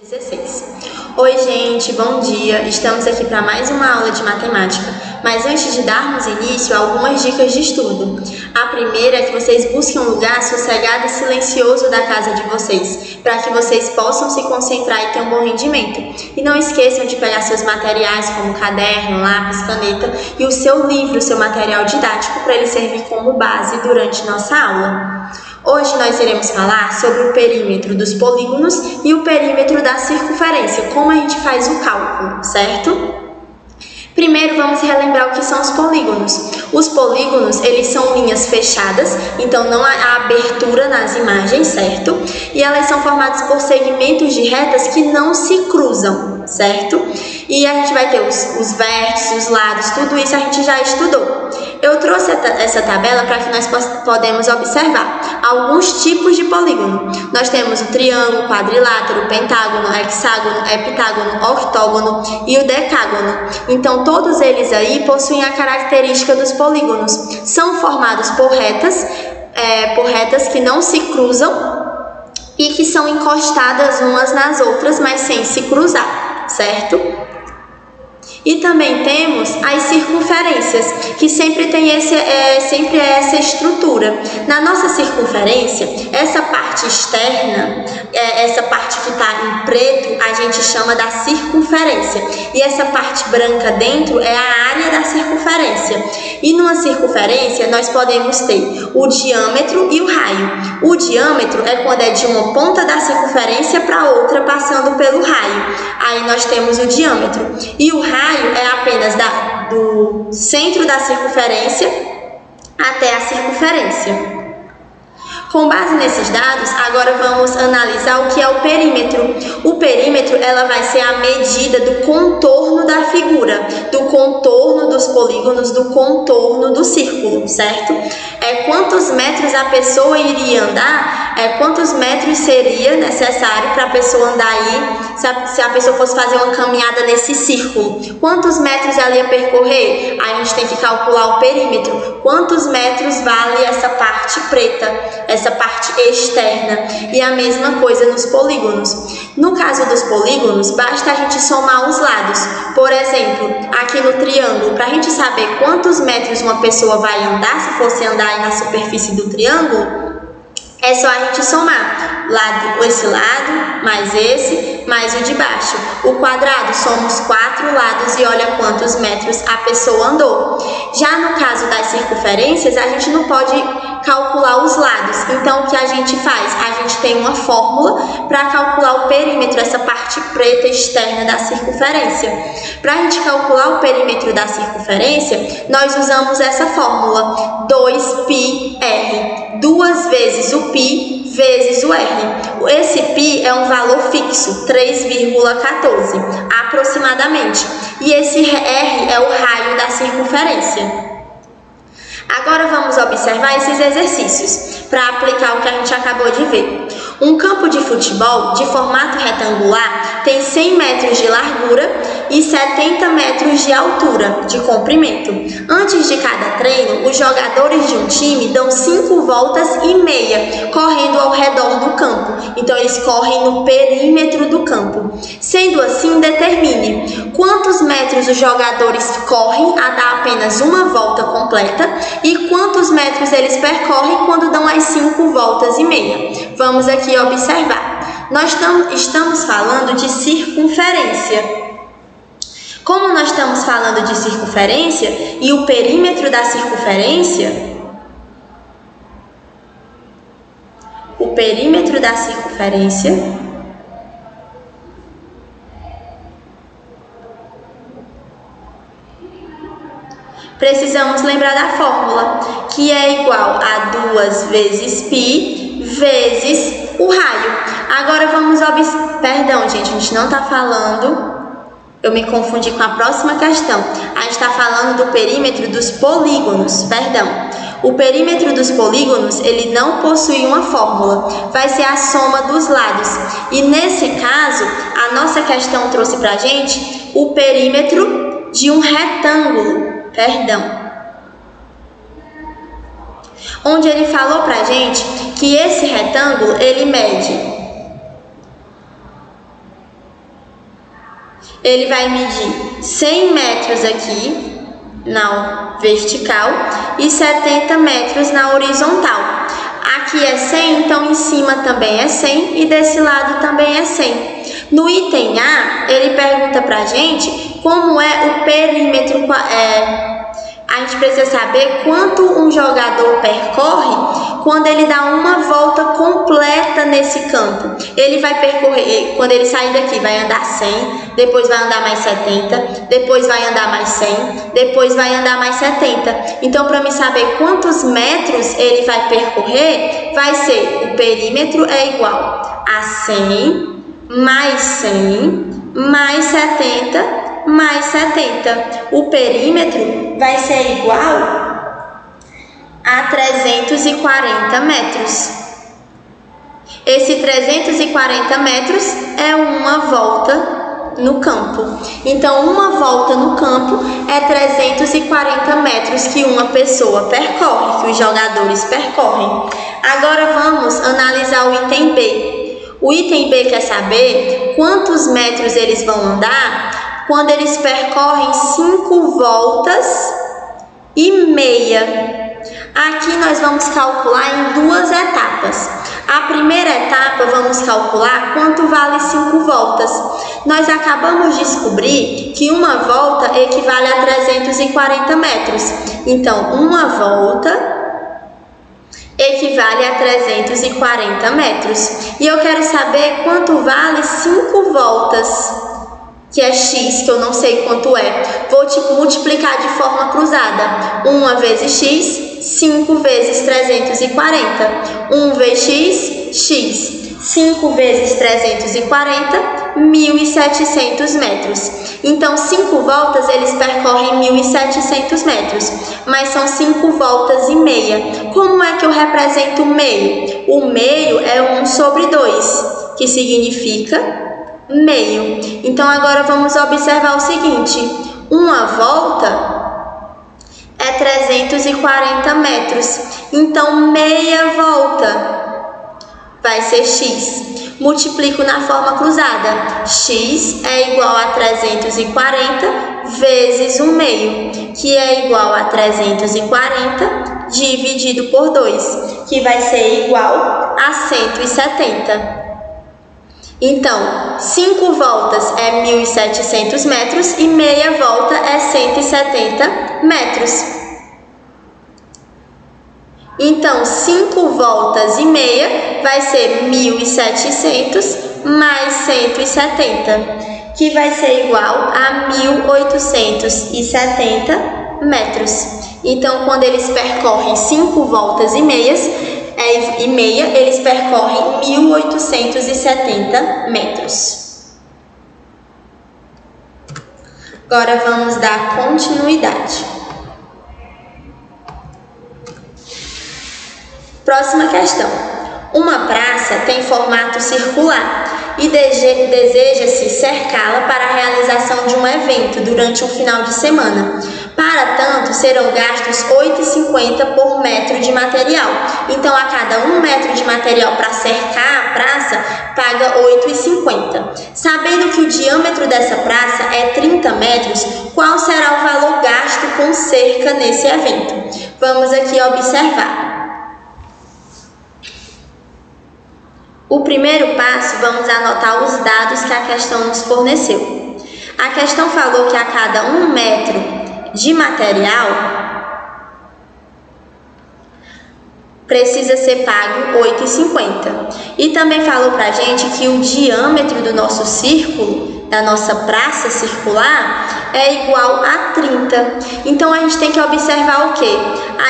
16. Oi gente, bom dia! Estamos aqui para mais uma aula de matemática, mas antes de darmos início, algumas dicas de estudo. A primeira é que vocês busquem um lugar sossegado e silencioso da casa de vocês, para que vocês possam se concentrar e ter um bom rendimento. E não esqueçam de pegar seus materiais como caderno, lápis, caneta e o seu livro, seu material didático, para ele servir como base durante nossa aula. Hoje nós iremos falar sobre o perímetro dos polígonos e o perímetro da circunferência, como a gente faz o cálculo, certo? Primeiro vamos relembrar o que são os polígonos. Os polígonos, eles são linhas fechadas, então não há abertura nas imagens, certo? E elas são formadas por segmentos de retas que não se cruzam, certo? E a gente vai ter os vértices, os lados, tudo isso a gente já estudou. Eu trouxe essa tabela para que nós podemos observar alguns tipos de polígono. Nós temos o triângulo, quadrilátero, pentágono, hexágono, heptágono, octógono e o decágono. Então, todos eles aí possuem a característica dos polígonos. São formados por retas que não se cruzam e que são encostadas umas nas outras, mas sem se cruzar, certo? E também temos as circunferências, que sempre tem essa estrutura. Na nossa circunferência, essa parte externa, essa parte que está em preto, a gente chama da circunferência. E essa parte branca dentro é a área da circunferência. E numa circunferência, nós podemos ter o diâmetro e o raio. O diâmetro é quando é de uma ponta da circunferência para outra, passando pelo raio. Aí nós temos o diâmetro. E o raio é apenas do centro da circunferência até a circunferência. Com base nesses dados, agora vamos analisar o que é o perímetro. O perímetro, ela vai ser a medida do contorno da figura, do contorno dos polígonos, do contorno do círculo, certo? Quantos metros a pessoa iria andar, quantos metros seria necessário para a pessoa andar aí, se a pessoa fosse fazer uma caminhada nesse círculo. Quantos metros ela ia percorrer? Aí a gente tem que calcular o perímetro. Quantos metros vale essa parte preta, essa parte externa? E a mesma coisa nos polígonos. No caso dos polígonos, basta a gente somar os lados. Por exemplo, aqui no triângulo, para a gente saber quantos metros uma pessoa vai andar, se fosse andar aí na superfície do triângulo, é só a gente somar esse lado, mais o de baixo. O quadrado, somos 4 lados e olha quantos metros a pessoa andou. Já no caso das circunferências, a gente não pode calcular os lados. Então, o que a gente faz? A gente tem uma fórmula para calcular o perímetro, essa parte preta externa da circunferência. Para a gente calcular o perímetro da circunferência, nós usamos essa fórmula, 2πr. 2 vezes o π vezes o r. Esse π é um valor fixo, 3,14 aproximadamente. E esse r é o raio da circunferência. Agora vamos observar esses exercícios para aplicar o que a gente acabou de ver. Um campo de futebol de formato retangular tem 100 metros de largura e 70 metros de altura, de comprimento. Antes de cada treino, os jogadores de um time dão 5 voltas e meia, correndo ao redor do campo. Então, eles correm no perímetro do campo. Sendo assim, determine quantos metros os jogadores correm a dar apenas uma volta completa e quantos metros eles percorrem quando dão as 5 voltas e meia. Vamos aqui observar. Nós estamos falando de circunferência. Como nós estamos falando de circunferência e o perímetro da circunferência, precisamos lembrar da fórmula, que é igual a 2 vezes π vezes o raio. Agora vamos observar. Perdão, gente, a gente não está falando. Eu me confundi com a próxima questão. A gente está falando do perímetro dos polígonos, perdão. O perímetro dos polígonos, ele não possui uma fórmula. Vai ser a soma dos lados. E nesse caso, a nossa questão trouxe para a gente o perímetro de um retângulo, onde ele falou para a gente que esse retângulo, ele mede Ele vai medir 100 metros aqui na vertical e 70 metros na horizontal. Aqui é 100, então em cima também é 100 e desse lado também é 100. No item A, ele pergunta pra gente como é o perímetro. A gente precisa saber quanto um jogador percorre quando ele dá uma volta completa nesse campo. Ele vai percorrer, quando ele sair daqui, vai andar 100, depois vai andar mais 70, depois vai andar mais 100, depois vai andar mais 70. Então, para me saber quantos metros ele vai percorrer, vai ser o perímetro é igual a 100 mais 100 mais 70 mais 70. O perímetro vai ser igual a 340 metros. Esse 340 metros é uma volta no campo. Então, uma volta no campo é 340 metros que uma pessoa percorre, que os jogadores percorrem. Agora vamos analisar o item B. O item B quer saber quantos metros eles vão andar quando eles percorrem 5 voltas e meia. Aqui nós vamos calcular em 2 etapas. A primeira etapa vamos calcular quanto vale 5 voltas. Nós acabamos de descobrir que uma volta equivale a 340 metros. Então, uma volta equivale a 340 metros. E eu quero saber quanto vale 5 voltas, que é x, que eu não sei quanto é. Vou multiplicar de forma cruzada. 1 vezes x, 5 vezes 340. 1 vezes x, x. 5 vezes 340, 1.700 metros. Então, 5 voltas eles percorrem 1.700 metros, mas são 5 voltas e meia. Como é que eu represento o meio? O meio é 1 sobre 2, que significa meio. Então, agora vamos observar o seguinte: uma volta é 340 metros. Então, meia volta vai ser x. Multiplico na forma cruzada. X é igual a 340 vezes 1 meio, que é igual a 340 dividido por 2, que vai ser igual a 170. Então, 5 voltas é 1.700 metros e meia volta é 170 metros. Então, 5 voltas e meia vai ser 1.700 mais 170, que vai ser igual a 1.870 metros. Então, quando eles percorrem 5 voltas e meia, eles percorrem 1.870 metros. Agora vamos dar continuidade. Próxima questão. Uma praça tem formato circular e deseja-se cercá-la para a realização de um evento durante um final de semana. Para tanto, serão gastos R$ 8,50 por metro de material. Então, a cada 1 metro de material para cercar a praça, paga R$ 8,50. Sabendo que o diâmetro dessa praça é 30 metros, qual será o valor gasto com cerca nesse evento? Vamos aqui observar. O primeiro passo, vamos anotar os dados que a questão nos forneceu. A questão falou que a cada 1 metro de material precisa ser pago R$ 8,50. E também falou pra gente que o diâmetro do nosso círculo, da nossa praça circular, é igual a 30. Então, a gente tem que observar o quê?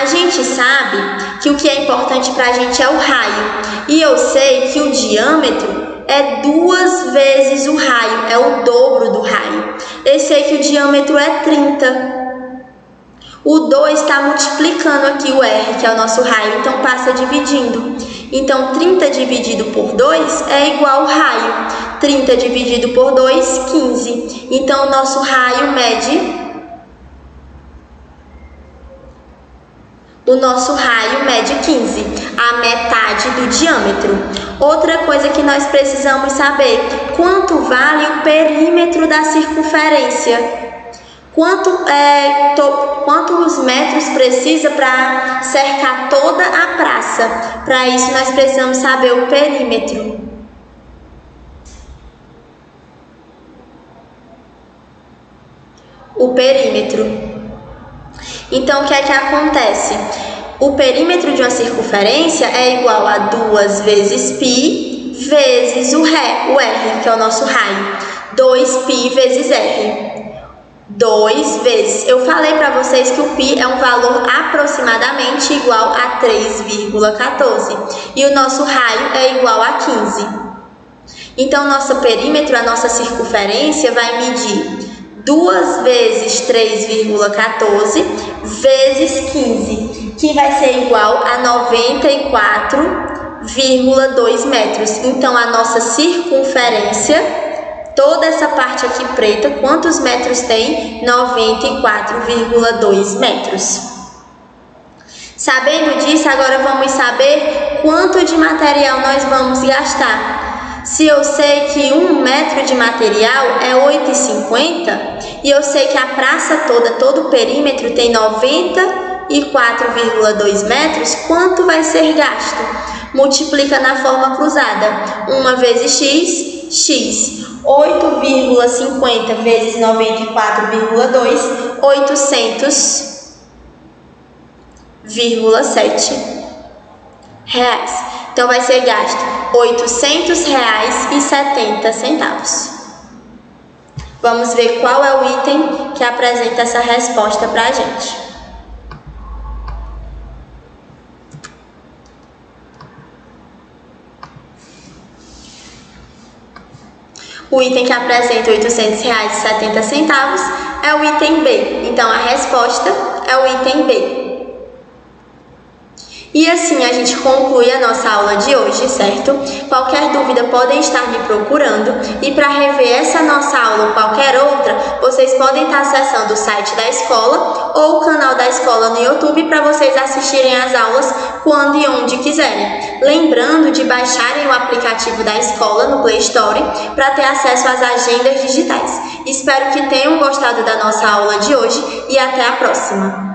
A gente sabe que o que é importante pra gente é o raio. E eu sei que o diâmetro é 2 vezes o raio, é o dobro do raio. Eu sei que o diâmetro é 30. O 2 está multiplicando aqui o R, que é o nosso raio, então passa dividindo. Então, 30 dividido por 2 é igual ao raio. 30 dividido por 2, 15. Então, o nosso raio mede... O nosso raio mede 15, a metade do diâmetro. Outra coisa que nós precisamos saber: quanto vale o perímetro da circunferência? Quantos metros precisa para cercar toda a praça? Para isso, nós precisamos saber o perímetro. O perímetro. Então, o que é que acontece? O perímetro de uma circunferência é igual a 2 vezes π vezes o R, que é o nosso raio. 2π vezes R. 2 vezes. Eu falei para vocês que o π é um valor aproximadamente igual a 3,14 e o nosso raio é igual a 15. Então, nosso perímetro, a nossa circunferência, vai medir 2 vezes 3,14 vezes 15, que vai ser igual a 94,2 metros. Então, a nossa circunferência, toda essa parte aqui preta, quantos metros tem? 94,2 metros. Sabendo disso, agora vamos saber quanto de material nós vamos gastar. Se eu sei que 1 metro de material é 8,50 e eu sei que a praça toda, todo o perímetro tem 94,2 metros, quanto vai ser gasto? Multiplica na forma cruzada. 1 vezes x, x. 8,50 vezes 94,2, 800,7 reais. Então, vai ser gasto R$ 800,70. Vamos ver qual é o item que apresenta essa resposta para a gente. O item que apresenta R$ 800,70 é o item B. Então, a resposta é o item B. E assim a gente conclui a nossa aula de hoje, certo? Qualquer dúvida podem estar me procurando e para rever essa nossa aula ou qualquer outra, vocês podem estar acessando o site da escola ou o canal da escola no YouTube para vocês assistirem às aulas quando e onde quiserem. Lembrando de baixarem o aplicativo da escola no Play Store para ter acesso às agendas digitais. Espero que tenham gostado da nossa aula de hoje e até a próxima!